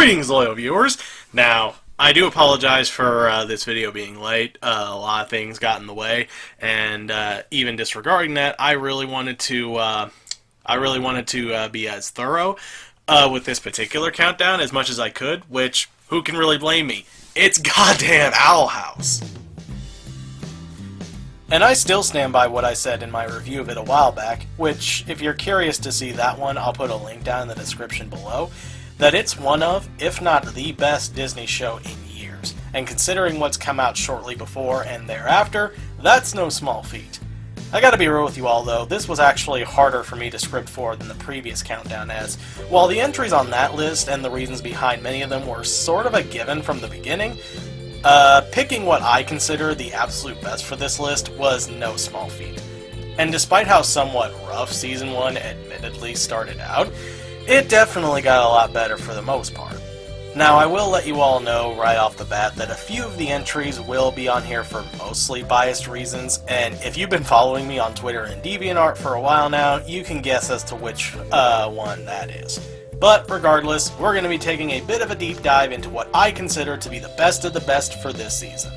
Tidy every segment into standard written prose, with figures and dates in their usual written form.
Greetings, loyal viewers. Now, I do apologize for this video being late. A lot of things got in the way, and even disregarding that, I really wanted to be as thorough with this particular countdown as much as I could. Which, who can really blame me? It's goddamn Owl House. And I still stand by what I said in my review of it a while back, which, if you're curious to see that one, I'll put a link down in the description below, that it's one of, if not the best Disney show in years. And considering what's come out shortly before and thereafter, that's no small feat. I gotta be real with you all though, this was actually harder for me to script for than the previous countdown, as while the entries on that list and the reasons behind many of them were sort of a given from the beginning, picking what I consider the absolute best for this list was no small feat. And despite how somewhat rough Season 1 admittedly started out, it definitely got a lot better for the most part. Now, I will let you all know right off the bat that a few of the entries will be on here for mostly biased reasons, and if you've been following me on Twitter and DeviantArt for a while now, you can guess as to which one that is. But regardless, we're going to be taking a bit of a deep dive into what I consider to be the best of the best for this season.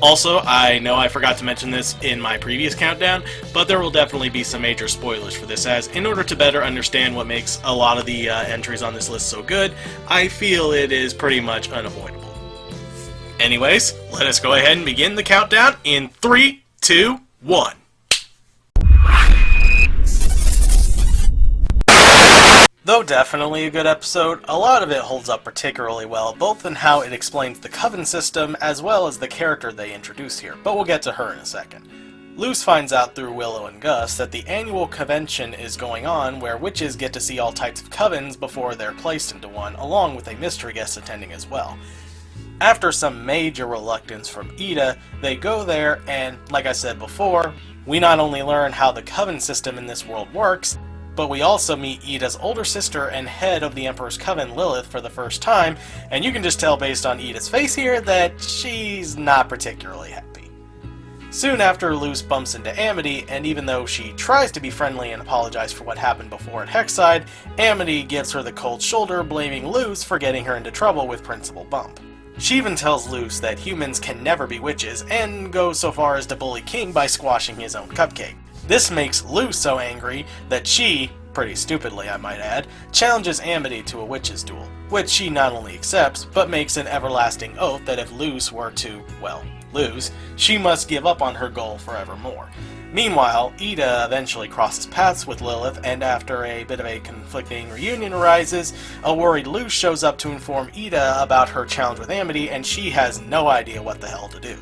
Also, I know I forgot to mention this in my previous countdown, but there will definitely be some major spoilers for this, as in order to better understand what makes a lot of the entries on this list so good, I feel it is pretty much unavoidable. Anyways, let us go ahead and begin the countdown in 3, 2, 1. Though definitely a good episode, a lot of it holds up particularly well, both in how it explains the Coven system as well as the character they introduce here, but we'll get to her in a second. Luce finds out through Willow and Gus that the annual convention is going on where witches get to see all types of covens before they're placed into one, along with a mystery guest attending as well. After some major reluctance from Ida, they go there and, like I said before, we not only learn how the Coven system in this world works, but we also meet Ida's older sister and head of the Emperor's Coven, Lilith, for the first time, and you can just tell based on Ida's face here that she's not particularly happy. Soon after, Luce bumps into Amity, and even though she tries to be friendly and apologize for what happened before at Hexside, Amity gives her the cold shoulder, blaming Luce for getting her into trouble with Principal Bump. She even tells Luce that humans can never be witches, and goes so far as to bully King by squashing his own cupcake. This makes Luce so angry that she, pretty stupidly I might add, challenges Amity to a witches' duel, which she not only accepts, but makes an everlasting oath that if Luce were to, well, lose, she must give up on her goal forevermore. Meanwhile, Ida eventually crosses paths with Lilith, and after a bit of a conflicting reunion arises, a worried Luce shows up to inform Ida about her challenge with Amity, and she has no idea what the hell to do.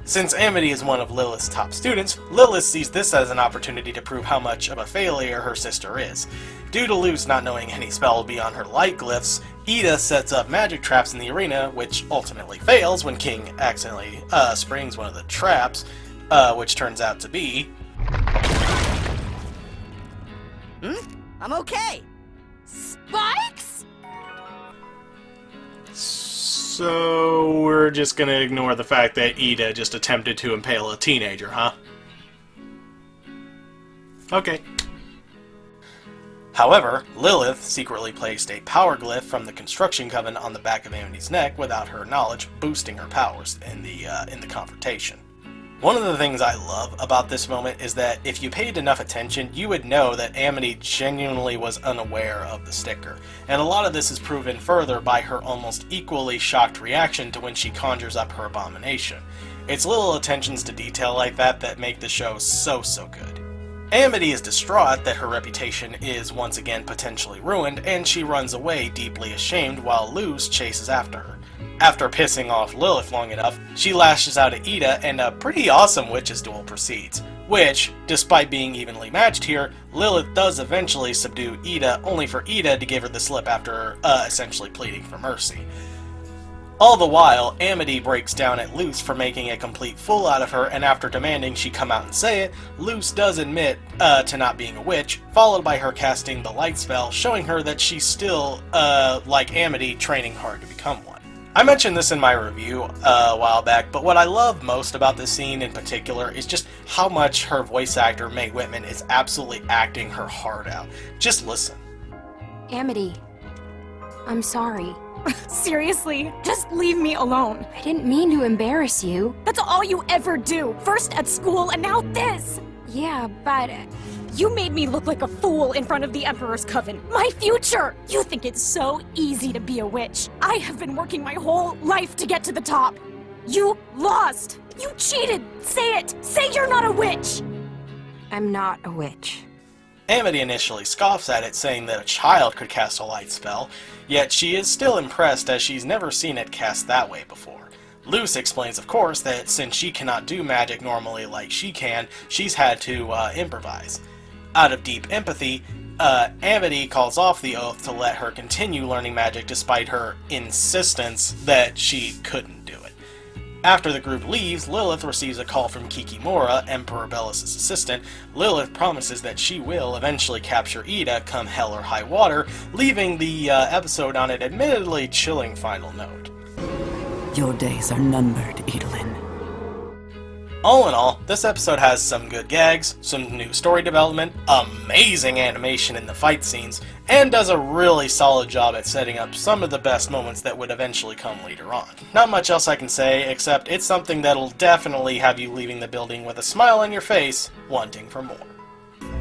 Since Amity is one of Lilith's top students, Lilith sees this as an opportunity to prove how much of a failure her sister is. Due to Luce not knowing any spell beyond her light glyphs, Ida sets up magic traps in the arena, which ultimately fails when King accidentally springs one of the traps, which turns out to be... I'm okay! Spikes?! So we're just gonna ignore the fact that Ida just attempted to impale a teenager, huh? Okay. However, Lilith secretly placed a power glyph from the Construction Coven on the back of Amity's neck without her knowledge, boosting her powers in the confrontation. One of the things I love about this moment is that if you paid enough attention, you would know that Amity genuinely was unaware of the sticker, and a lot of this is proven further by her almost equally shocked reaction to when she conjures up her abomination. It's little attentions to detail like that that make the show so good. Amity is distraught that her reputation is once again potentially ruined, and she runs away deeply ashamed while Luce chases after her. After pissing off Lilith long enough, she lashes out at Ida and a pretty awesome witches duel proceeds, which, despite being evenly matched here, Lilith does eventually subdue Ida, only for Ida to give her the slip after essentially pleading for mercy. All the while, Amity breaks down at Luce for making a complete fool out of her, and after demanding she come out and say it, Luce does admit to not being a witch, followed by her casting the light spell, showing her that she's still, like Amity, training hard to become one. I mentioned this in my review a while back, but what I love most about this scene in particular is just how much her voice actor, Mae Whitman, is absolutely acting her heart out. Just listen. Amity, I'm sorry. Seriously, just leave me alone. I didn't mean to embarrass you. That's all you ever do. First at school and now this. Yeah, but... You made me look like a fool in front of the Emperor's Coven. My future! You think it's so easy to be a witch. I have been working my whole life to get to the top. You lost. You cheated. Say it. Say you're not a witch. I'm not a witch. Amity initially scoffs at it, saying that a child could cast a light spell, yet she is still impressed as she's never seen it cast that way before. Luce explains, of course, that since she cannot do magic normally like she can, she's had to improvise. Out of deep empathy, Amity calls off the oath to let her continue learning magic despite her insistence that she couldn't do it. After the group leaves, Lilith receives a call from Kikimora, Emperor Bellis' assistant. Lilith promises that she will eventually capture Ida come hell or high water, leaving the episode on an admittedly chilling final note. Your days are numbered, Edelin. All in all, this episode has some good gags, some new story development, amazing animation in the fight scenes, and does a really solid job at setting up some of the best moments that would eventually come later on. Not much else I can say, except it's something that'll definitely have you leaving the building with a smile on your face, wanting for more.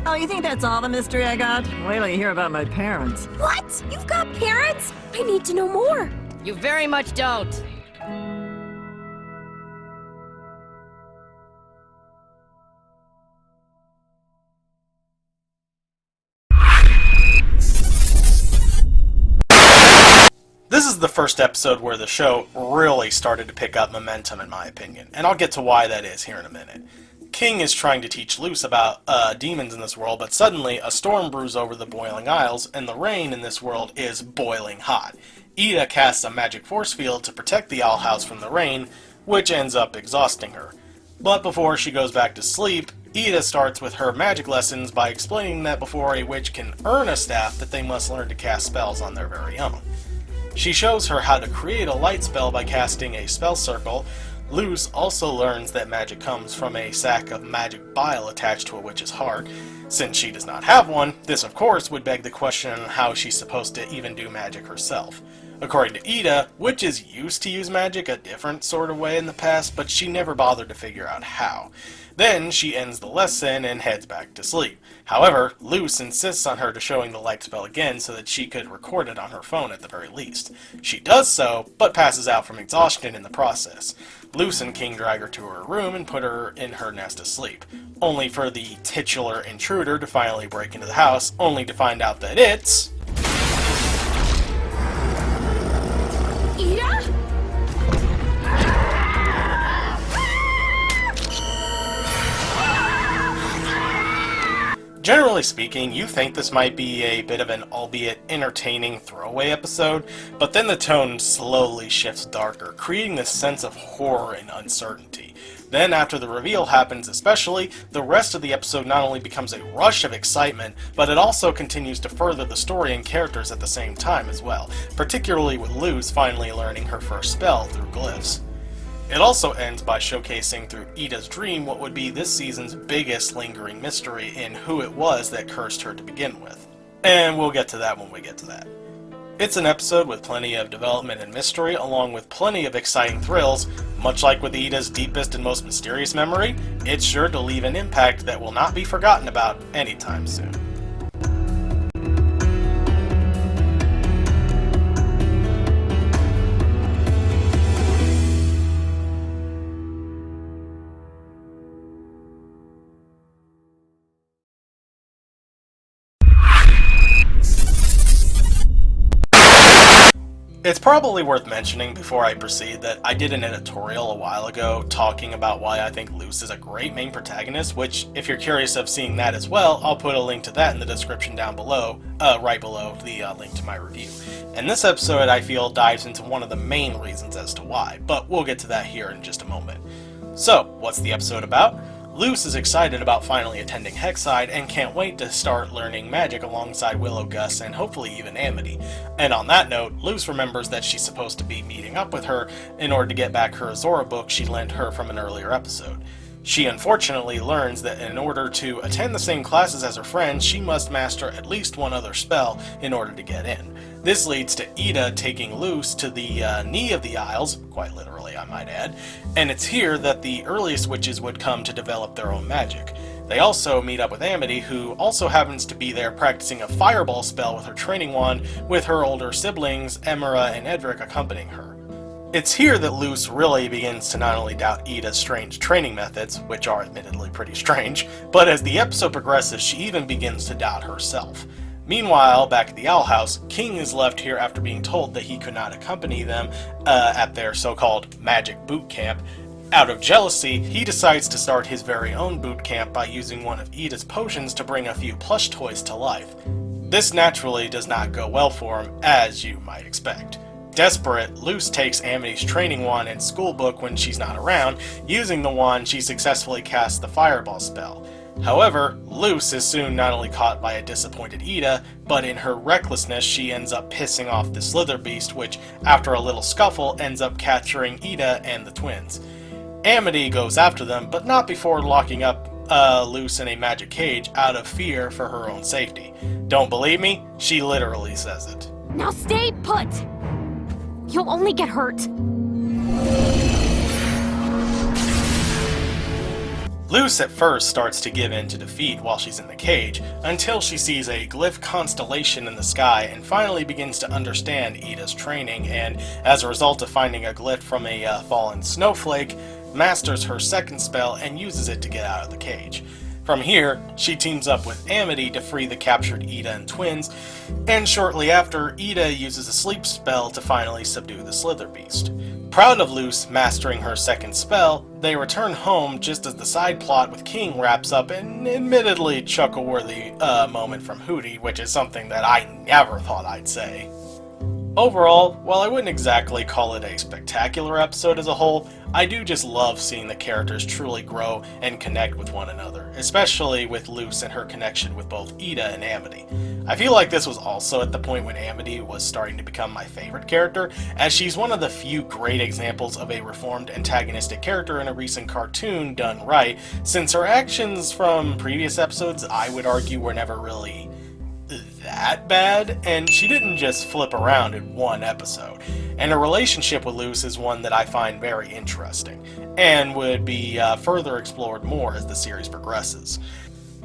Oh, you think that's all the mystery I got? Wait till you hear about my parents. What? You've got parents? I need to know more. You very much don't. This is the first episode where the show really started to pick up momentum, in my opinion, and I'll get to why that is here in a minute. King is trying to teach Luce about demons in this world, but suddenly a storm brews over the Boiling Isles, and the rain in this world is boiling hot. Ida casts a magic force field to protect the owl house from the rain, which ends up exhausting her. But before she goes back to sleep, Ida starts with her magic lessons by explaining that before a witch can earn a staff, that they must learn to cast spells on their very own. She shows her how to create a light spell by casting a spell circle. Luce also learns that magic comes from a sack of magic bile attached to a witch's heart. Since she does not have one, this of course would beg the question on how she's supposed to even do magic herself. According to Ida, witches used to use magic a different sort of way in the past, but she never bothered to figure out how. Then she ends the lesson and heads back to sleep. However, Luce insists on her to showing the light spell again so that she could record it on her phone at the very least. She does so, but passes out from exhaustion in the process. Luce and King drag her to her room and put her in her nest asleep, only for the titular intruder to finally break into the house, only to find out that it's... Ida? Generally speaking, you think this might be a bit of an albeit entertaining throwaway episode, but then the tone slowly shifts darker, creating this sense of horror and uncertainty. Then, after the reveal happens especially, the rest of the episode not only becomes a rush of excitement, but it also continues to further the story and characters at the same time as well, particularly with Luce finally learning her first spell through glyphs. It also ends by showcasing through Ida's dream what would be this season's biggest lingering mystery in who it was that cursed her to begin with. And we'll get to that when we get to that. It's an episode with plenty of development and mystery, along with plenty of exciting thrills. Much like with Ida's deepest and most mysterious memory, it's sure to leave an impact that will not be forgotten about anytime soon. It's probably worth mentioning before I proceed that I did an editorial a while ago talking about why I think Luce is a great main protagonist, which, if you're curious of seeing that as well, I'll put a link to that in the description down below, right below the link to my review. And this episode, I feel, dives into one of the main reasons as to why, but we'll get to that here in just a moment. So, what's the episode about? Luce is excited about finally attending Hexside and can't wait to start learning magic alongside Willow, Gus, and hopefully even Amity. And on that note, Luce remembers that she's supposed to be meeting up with her in order to get back her Azora book she lent her from an earlier episode. She unfortunately learns that in order to attend the same classes as her friends, she must master at least one other spell in order to get in. This leads to Ida taking Luce to the knee of the Isles, quite literally I might add, and it's here that the earliest witches would come to develop their own magic. They also meet up with Amity, who also happens to be there practicing a fireball spell with her training wand, with her older siblings, Emera and Edric, accompanying her. It's here that Luce really begins to not only doubt Ida's strange training methods, which are admittedly pretty strange, but as the episode progresses, she even begins to doubt herself. Meanwhile, back at the Owl House, King is left here after being told that he could not accompany them at their so-called magic boot camp. Out of jealousy, he decides to start his very own boot camp by using one of Ida's potions to bring a few plush toys to life. This naturally does not go well for him, as you might expect. Desperate, Luce takes Amity's training wand and schoolbook when she's not around. Using the wand, she successfully casts the fireball spell. However, Luce is soon not only caught by a disappointed Ida, but in her recklessness she ends up pissing off the Slither Beast, which, after a little scuffle, ends up capturing Ida and the twins. Amity goes after them, but not before locking up Luce in a magic cage out of fear for her own safety. Don't believe me? She literally says it. Now stay put! You'll only get hurt. Luce at first starts to give in to defeat while she's in the cage, until she sees a glyph constellation in the sky and finally begins to understand Ida's training, and as a result of finding a glyph from a fallen snowflake, masters her second spell and uses it to get out of the cage. From here, she teams up with Amity to free the captured Ida and twins, and shortly after, Ida uses a sleep spell to finally subdue the Slither Beast. Proud of Luce mastering her second spell, they return home just as the side plot with King wraps up an admittedly chuckle-worthy moment from Hootie, which is something that I never thought I'd say. Overall, while I wouldn't exactly call it a spectacular episode as a whole, I do just love seeing the characters truly grow and connect with one another, especially with Luce and her connection with both Ida and Amity. I feel like this was also at the point when Amity was starting to become my favorite character, as she's one of the few great examples of a reformed antagonistic character in a recent cartoon done right, since her actions from previous episodes I would argue were never really that bad, and she didn't just flip around in one episode. And her relationship with Luce is one that I find very interesting, and would be further explored more as the series progresses.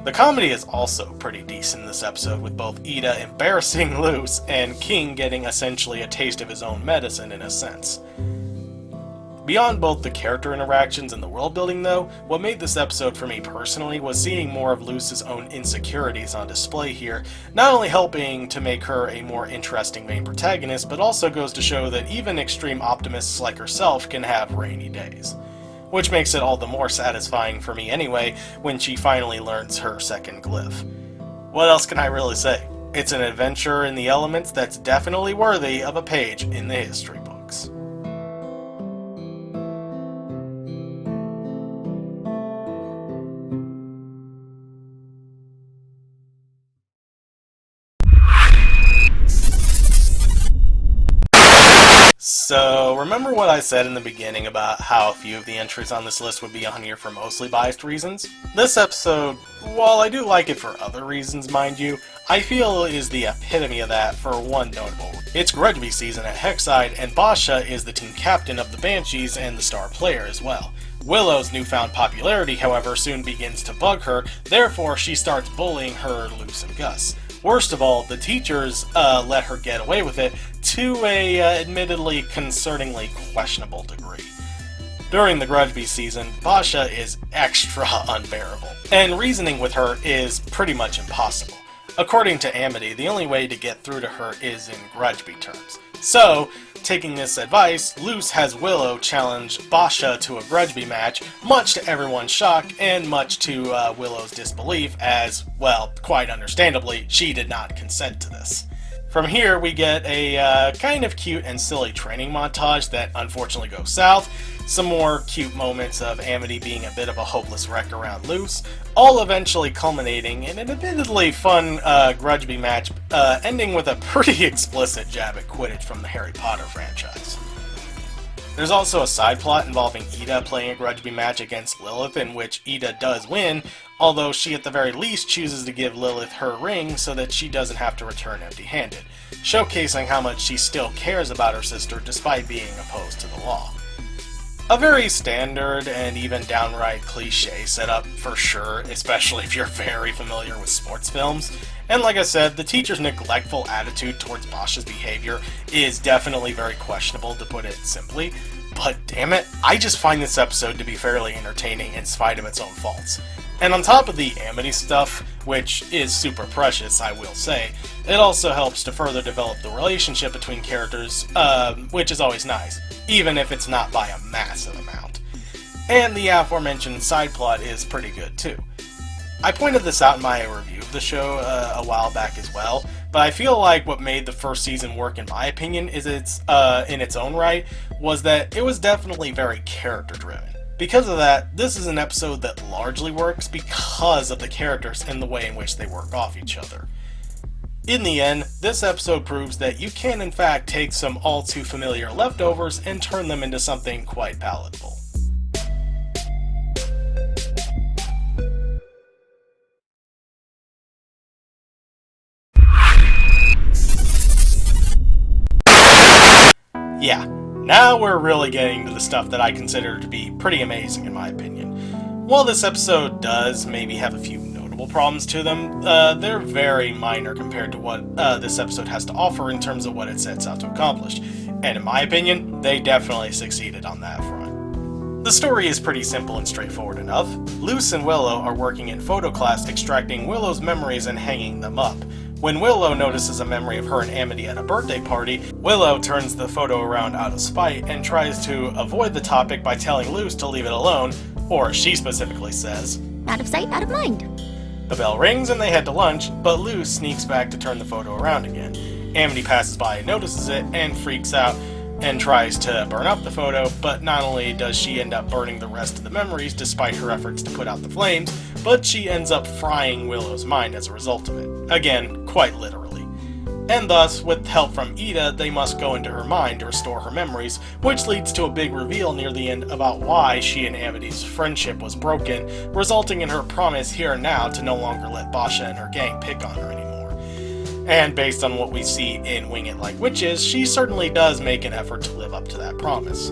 The comedy is also pretty decent in this episode, with both Ida embarrassing Luce and King getting essentially a taste of his own medicine in a sense. Beyond both the character interactions and the world building though, what made this episode for me personally was seeing more of Luce's own insecurities on display here, not only helping to make her a more interesting main protagonist, but also goes to show that even extreme optimists like herself can have rainy days. Which makes it all the more satisfying for me anyway, when she finally learns her second glyph. What else can I really say? It's an adventure in the elements that's definitely worthy of a page in the history books. So, remember what I said in the beginning about how a few of the entries on this list would be on here for mostly biased reasons? This episode, while I do like it for other reasons, mind you, I feel is the epitome of that for one notable. It's Grudgeby season at Hexside, and Basha is the team captain of the Banshees and the star player as well. Willow's newfound popularity, however, soon begins to bug her, therefore she starts bullying her, Luce, and Gus. Worst of all, the teachers let her get away with it to a admittedly concerningly questionable degree. During the Grudgeby season, Basha is extra unbearable, and reasoning with her is pretty much impossible. According to Amity, the only way to get through to her is in Grudgeby terms. So, taking this advice, Luce has Willow challenge Basha to a Grudgeby match, much to everyone's shock and much to Willow's disbelief, as, well, quite understandably, she did not consent to this. From here, we get a kind of cute and silly training montage that unfortunately goes south, some more cute moments of Amity being a bit of a hopeless wreck around Luce, all eventually culminating in an admittedly fun Grudgeby match, ending with a pretty explicit jab at Quidditch from the Harry Potter franchise. There's also a side plot involving Ida playing a grudge match against Lilith, in which Ida does win, although she at the very least chooses to give Lilith her ring so that she doesn't have to return empty-handed, showcasing how much she still cares about her sister despite being opposed to the law. A very standard and even downright cliche setup for sure, especially if you're very familiar with sports films. And like I said, the teacher's neglectful attitude towards Bosch's behavior is definitely very questionable, to put it simply. But damn it, I just find this episode to be fairly entertaining in spite of its own faults. And on top of the Amity stuff, which is super precious, I will say, it also helps to further develop the relationship between characters, which is always nice, even if it's not by a massive amount. And the aforementioned side plot is pretty good too. I pointed this out in my review of the show a while back as well, but I feel like what made the first season work in my opinion is in its own right, was that it was definitely very character driven. Because of that, this is an episode that largely works because of the characters and the way in which they work off each other. In the end, this episode proves that you can in fact take some all too familiar leftovers and turn them into something quite palatable. Yeah, now we're really getting to the stuff that I consider to be pretty amazing in my opinion. While this episode does maybe have a few notable problems to them, they're very minor compared to what this episode has to offer in terms of what it sets out to accomplish. And in my opinion, they definitely succeeded on that front. The story is pretty simple and straightforward enough. Luce and Willow are working in photo class extracting Willow's memories and hanging them up. When Willow notices a memory of her and Amity at a birthday party, Willow turns the photo around out of spite and tries to avoid the topic by telling Luce to leave it alone, or she specifically says, "Out of sight, out of mind." The bell rings and they head to lunch, but Luce sneaks back to turn the photo around again. Amity passes by and notices it and freaks out and tries to burn up the photo, but not only does she end up burning the rest of the memories despite her efforts to put out the flames, but she ends up frying Willow's mind as a result of it. Again, quite literally. And thus, with help from Ida, they must go into her mind to restore her memories, which leads to a big reveal near the end about why she and Amity's friendship was broken, resulting in her promise here and now to no longer let Basha and her gang pick on her anymore. And based on what we see in Wing It Like Witches, she certainly does make an effort to live up to that promise.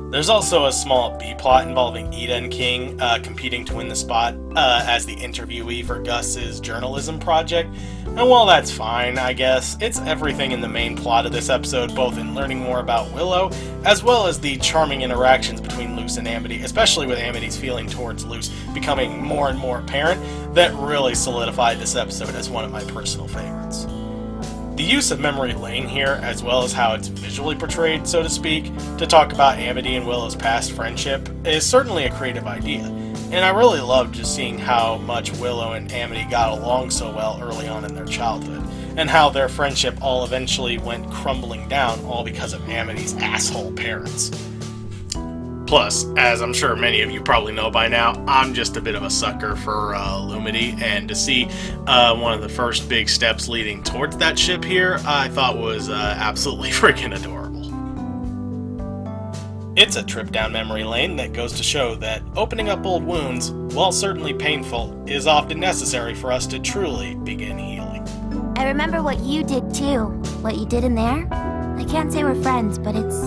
There's also a small B-plot involving Ida and King competing to win the spot as the interviewee for Gus's journalism project. And while that's fine, I guess, it's everything in the main plot of this episode, both in learning more about Willow, as well as the charming interactions between Luce and Amity, especially with Amity's feeling towards Luce becoming more and more apparent, that really solidified this episode as one of my personal favorites. The use of memory lane here, as well as how it's visually portrayed, so to speak, to talk about Amity and Willow's past friendship, is certainly a creative idea, and I really loved just seeing how much Willow and Amity got along so well early on in their childhood, and how their friendship all eventually went crumbling down all because of Amity's asshole parents. Plus, as I'm sure many of you probably know by now, I'm just a bit of a sucker for Lumity, and to see one of the first big steps leading towards that ship here, I thought was absolutely freaking adorable. It's a trip down memory lane that goes to show that opening up old wounds, while certainly painful, is often necessary for us to truly begin healing. I remember what you did too. What you did in there? I can't say we're friends, but it's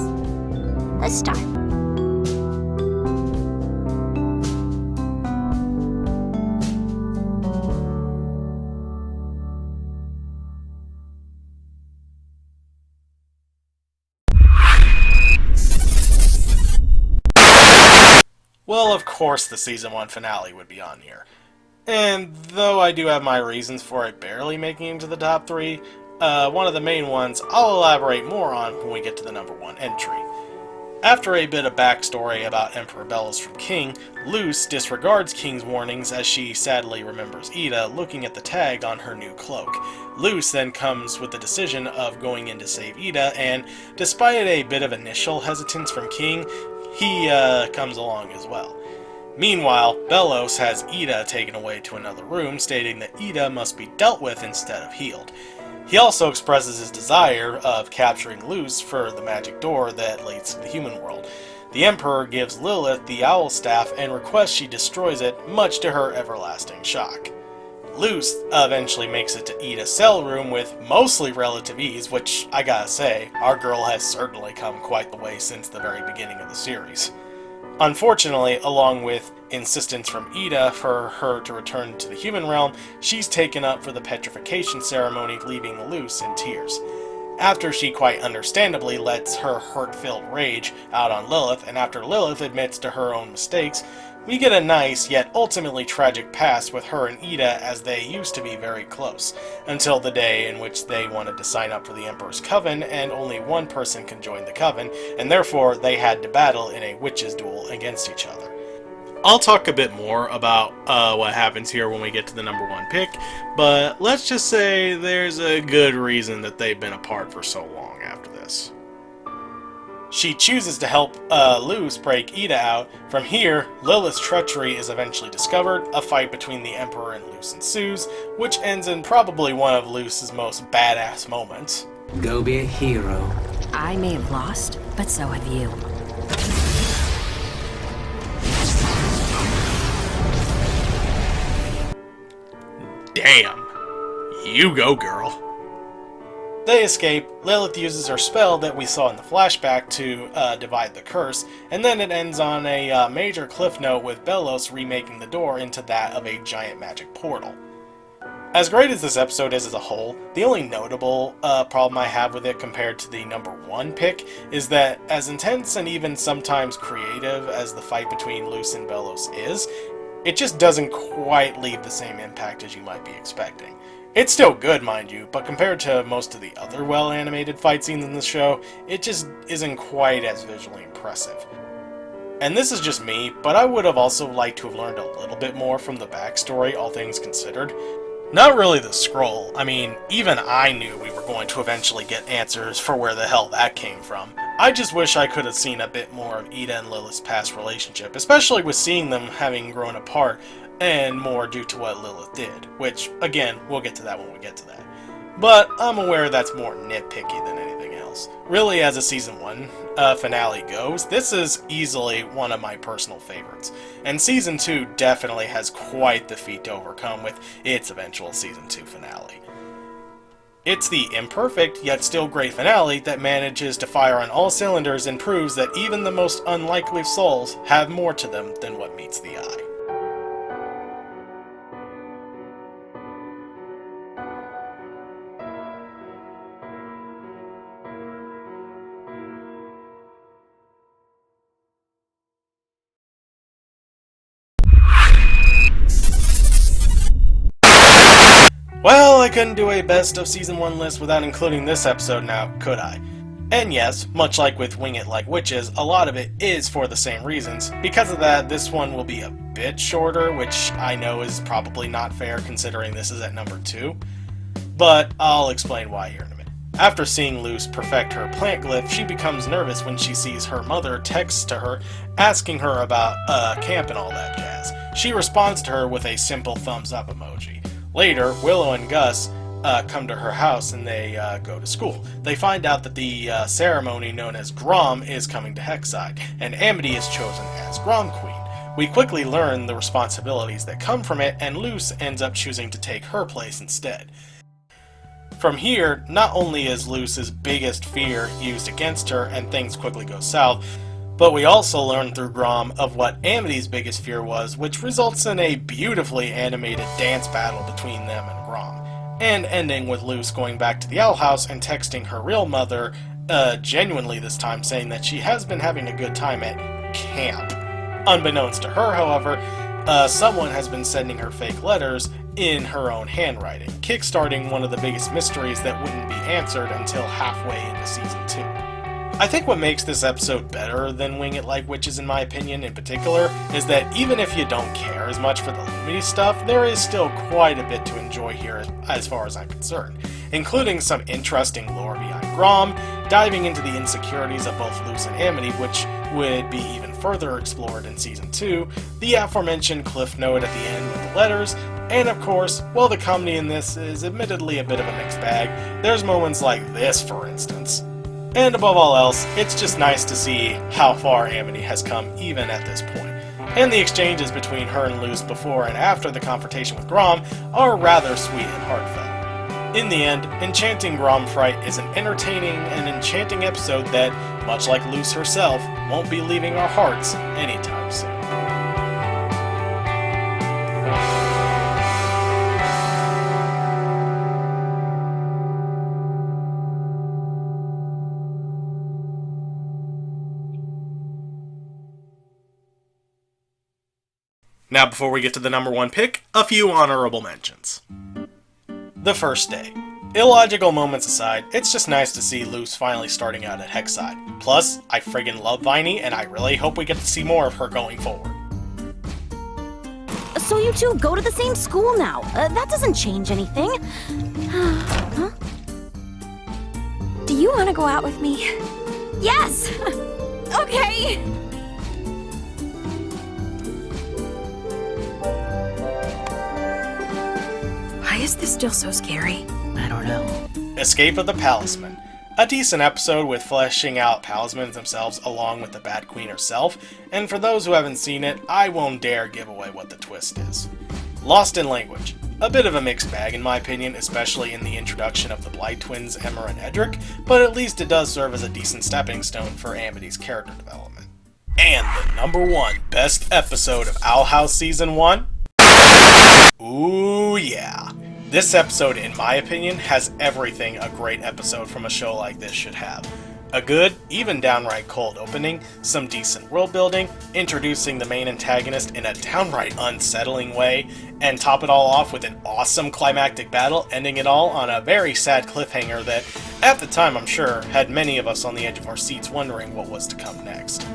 a start. Well, of course the Season 1 finale would be on here. And though I do have my reasons for it barely making it into the top 3, one of the main ones I'll elaborate more on when we get to the number 1 entry. After a bit of backstory about Emperor Bellows from King, Luce disregards King's warnings as she sadly remembers Ida looking at the tag on her new cloak. Luce then comes with the decision of going in to save Ida, and despite a bit of initial hesitance from King, he comes along as well. Meanwhile, Bellows has Ida taken away to another room, stating that Ida must be dealt with instead of healed. He also expresses his desire of capturing Luce for the magic door that leads to the human world, The Emperor gives Lilith the owl staff and requests she destroys it, much to her everlasting shock. Luce eventually makes it to Ida's cell room with mostly relative ease, which, I gotta say, our girl has certainly come quite the way since the very beginning of the series. Unfortunately, along with insistence from Ida for her to return to the human realm, she's taken up for the petrification ceremony, leaving Luce in tears. After she quite understandably lets her hurt-filled rage out on Lilith, and after Lilith admits to her own mistakes, we get a nice, yet ultimately tragic past with her and Ida, as they used to be very close, until the day in which they wanted to sign up for the Emperor's Coven, and only one person can join the Coven, and therefore they had to battle in a witches' duel against each other. I'll talk a bit more about what happens here when we get to the number 1 pick, but let's just say there's a good reason that they've been apart for so long after this. She chooses to help Luce break Ida out. From here, Lilith's treachery is eventually discovered, a fight between the Emperor and Luce ensues, which ends in probably one of Luce's most badass moments. Go be a hero. I may have lost, but so have you. Damn. You go, girl. They escape. Lilith uses her spell that we saw in the flashback to divide the curse, and then it ends on a major cliff note with Belos remaking the door into that of a giant magic portal. As great as this episode is as a whole, the only notable problem I have with it compared to the number 1 pick is that as intense and even sometimes creative as the fight between Luce and Belos is, it just doesn't quite leave the same impact as you might be expecting. It's still good, mind you, but compared to most of the other well-animated fight scenes in the show, it just isn't quite as visually impressive. And this is just me, but I would have also liked to have learned a little bit more from the backstory, all things considered. Not really the scroll. I mean, even I knew we were going to eventually get answers for where the hell that came from. I just wish I could have seen a bit more of Ida and Lilith's past relationship, especially with seeing them having grown apart, and more due to what Lilith did, which, again, we'll get to that when we get to that. But I'm aware that's more nitpicky than anything else. Really, as a Season 1 finale goes, this is easily one of my personal favorites, and Season 2 definitely has quite the feat to overcome with its eventual Season 2 finale. It's the imperfect, yet still great finale that manages to fire on all cylinders and proves that even the most unlikely of souls have more to them than what meets the eye. Well, I couldn't do a best of Season 1 list without including this episode now, could I? And yes, much like with Wing It Like Witches, a lot of it is for the same reasons. Because of that, this one will be a bit shorter, which I know is probably not fair considering this is at number 2. But I'll explain why here in a minute. After seeing Luce perfect her plant glyph, she becomes nervous when she sees her mother text to her asking her about camp and all that jazz. She responds to her with a simple thumbs up emoji. Later, Willow and Gus come to her house and they go to school. They find out that the ceremony known as Grom is coming to Hexside, and Amity is chosen as Grom Queen. We quickly learn the responsibilities that come from it, and Luce ends up choosing to take her place instead. From here, not only is Luce's biggest fear used against her and things quickly go south, but we also learn through Grom of what Amity's biggest fear was, which results in a beautifully animated dance battle between them and Grom, and ending with Luce going back to the Owl House and texting her real mother, genuinely this time, saying that she has been having a good time at camp. Unbeknownst to her, however, someone has been sending her fake letters in her own handwriting, kickstarting one of the biggest mysteries that wouldn't be answered until halfway into Season 2. I think what makes this episode better than Wing It Like Witches, in my opinion, in particular, is that even if you don't care as much for the Lumity stuff, there is still quite a bit to enjoy here as far as I'm concerned, including some interesting lore behind Grom, diving into the insecurities of both Luce and Amity, which would be even further explored in Season 2, the aforementioned cliff note at the end with the letters, and of course, while the comedy in this is admittedly a bit of a mixed bag, there's moments like this, for instance. And above all else, it's just nice to see how far Amity has come even at this point. And the exchanges between her and Luce before and after the confrontation with Grom are rather sweet and heartfelt. In the end, Enchanting Grom Fright is an entertaining and enchanting episode that, much like Luce herself, won't be leaving our hearts anytime soon. Now, before we get to the number one pick, a few honorable mentions. The first day. Illogical moments aside, it's just nice to see Luce finally starting out at Hexside. Plus, I friggin' love Viney, and I really hope we get to see more of her going forward. So you two go to the same school now. That doesn't change anything. Huh? Do you want to go out with me? Yes! Okay! Why is this still so scary? I don't know. Escape of the Palisman. A decent episode with fleshing out Palismans themselves along with the Bat Queen herself, and for those who haven't seen it, I won't dare give away what the twist is. Lost in Language. A bit of a mixed bag in my opinion, especially in the introduction of the Blight twins Emmer and Edric, but at least it does serve as a decent stepping stone for Amity's character development. And the number one best episode of Owl House Season 1? Ooh yeah. This episode, in my opinion, has everything a great episode from a show like this should have. A good, even downright cold opening, some decent world building, introducing the main antagonist in a downright unsettling way, and top it all off with an awesome climactic battle, ending it all on a very sad cliffhanger that, at the time I'm sure, had many of us on the edge of our seats wondering what was to come next.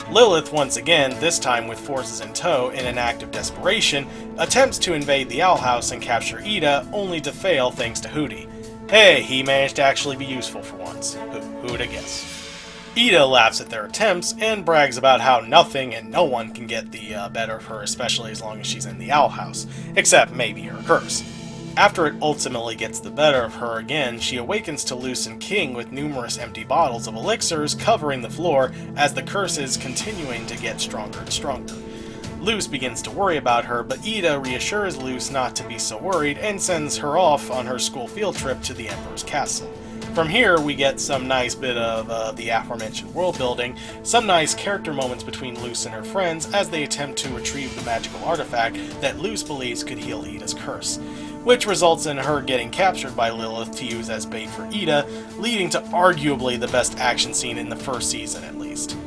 Lilith, once again, this time with forces in tow in an act of desperation, attempts to invade the Owl House and capture Ida, only to fail thanks to Hooty. Hey, he managed to actually be useful for once. Who'd have guessed? Ida laughs at their attempts and brags about how nothing and no one can get the better of her, especially as long as she's in the Owl House, except maybe her curse. After it ultimately gets the better of her again, she awakens to Luce and King with numerous empty bottles of elixirs covering the floor as the curse is continuing to get stronger and stronger. Luce begins to worry about her, but Ida reassures Luce not to be so worried and sends her off on her school field trip to the Emperor's castle. From here, we get some nice bit of the aforementioned world building, some nice character moments between Luce and her friends as they attempt to retrieve the magical artifact that Luce believes could heal Ida's curse, which results in her getting captured by Lilith to use as bait for Ida, leading to arguably the best action scene in the first season at least.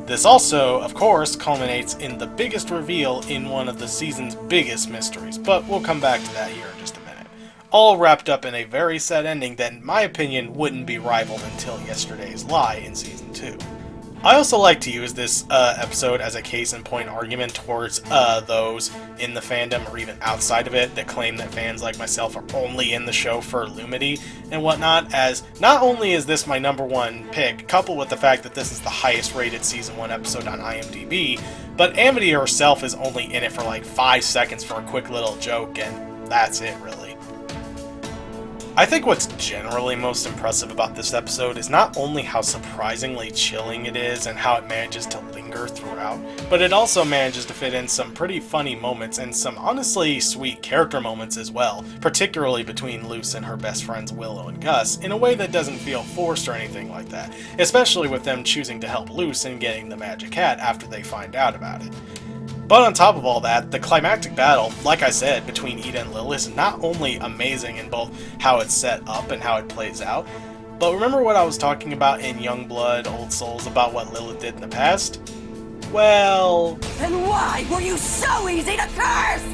This also, of course, culminates in the biggest reveal in one of the season's biggest mysteries, but we'll come back to that here in just a minute. All wrapped up in a very sad ending that, in my opinion, wouldn't be rivaled until yesterday's lie in Season 2. I also like to use this episode as a case-in-point argument towards those in the fandom or even outside of it that claim that fans like myself are only in the show for Lumity and whatnot, as not only is this my number one pick, coupled with the fact that this is the highest rated Season 1 episode on IMDb, but Amity herself is only in it for like 5 seconds for a quick little joke, and that's it really. I think what's generally most impressive about this episode is not only how surprisingly chilling it is and how it manages to linger throughout, but it also manages to fit in some pretty funny moments and some honestly sweet character moments as well, particularly between Luce and her best friends Willow and Gus, in a way that doesn't feel forced or anything like that, especially with them choosing to help Luce in getting the magic hat after they find out about it. But on top of all that, the climactic battle, like I said, between Ida and Lilith is not only amazing in both how it's set up and how it plays out, but remember what I was talking about in Youngblood, Old Souls about what Lilith did in the past? Well... And why were you so easy to curse?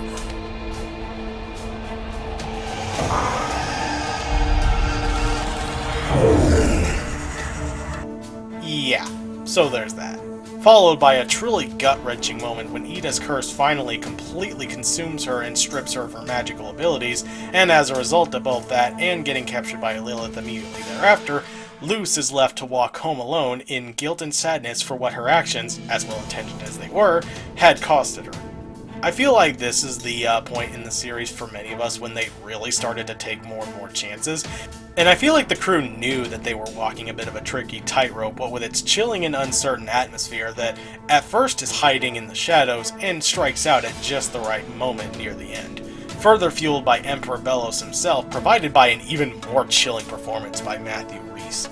Yeah, so there's that. Followed by a truly gut-wrenching moment when Ida's curse finally completely consumes her and strips her of her magical abilities, and as a result of both that and getting captured by Lilith immediately thereafter, Luce is left to walk home alone in guilt and sadness for what her actions, as well-intentioned as they were, had costed her. I feel like this is the point in the series for many of us when they really started to take more and more chances, And I feel like the crew knew that they were walking a bit of a tricky tightrope, but with its chilling and uncertain atmosphere that at first is hiding in the shadows and strikes out at just the right moment near the end. Further fueled by Emperor Belos himself, provided by an even more chilling performance by Matthew Rhys.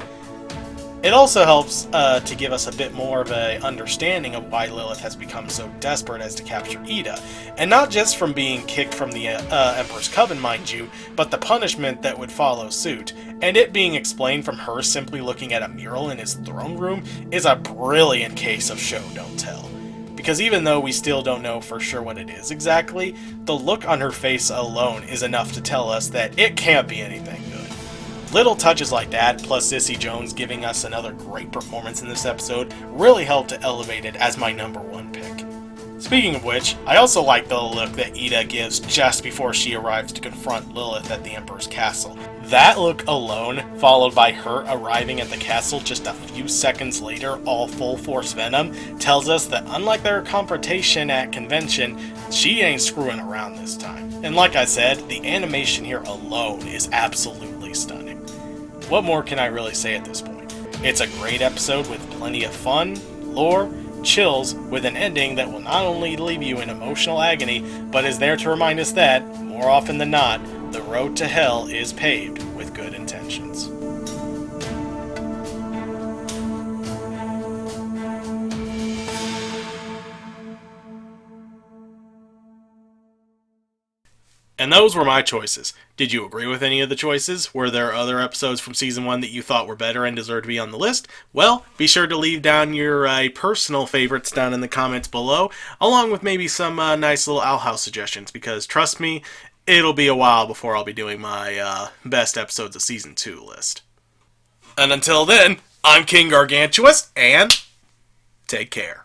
It also helps to give us a bit more of an understanding of why Lilith has become so desperate as to capture Ida, and not just from being kicked from the Emperor's Coven, mind you, but the punishment that would follow suit, and it being explained from her simply looking at a mural in his throne room is a brilliant case of show don't tell. Because even though we still don't know for sure what it is exactly, the look on her face alone is enough to tell us that it can't be anything good. Little touches like that, plus Sissy Jones giving us another great performance in this episode, really helped to elevate it as my number one pick. Speaking of which, I also like the look that Ida gives just before she arrives to confront Lilith at the Emperor's castle. That look alone, followed by her arriving at the castle just a few seconds later, all full force Venom, tells us that unlike their confrontation at convention, she ain't screwing around this time. And like I said, the animation here alone is absolutely stunning. What more can I really say at this point? It's a great episode with plenty of fun, lore, chills, with an ending that will not only leave you in emotional agony, but is there to remind us that, more often than not, the road to hell is paved with good intentions. And those were my choices. Did you agree with any of the choices? Were there other episodes from Season 1 that you thought were better and deserved to be on the list? Well, be sure to leave down your personal favorites down in the comments below, along with maybe some nice little Owl House suggestions, because trust me, it'll be a while before I'll be doing my best episodes of Season 2 list. And until then, I'm King Gargantuas, and take care.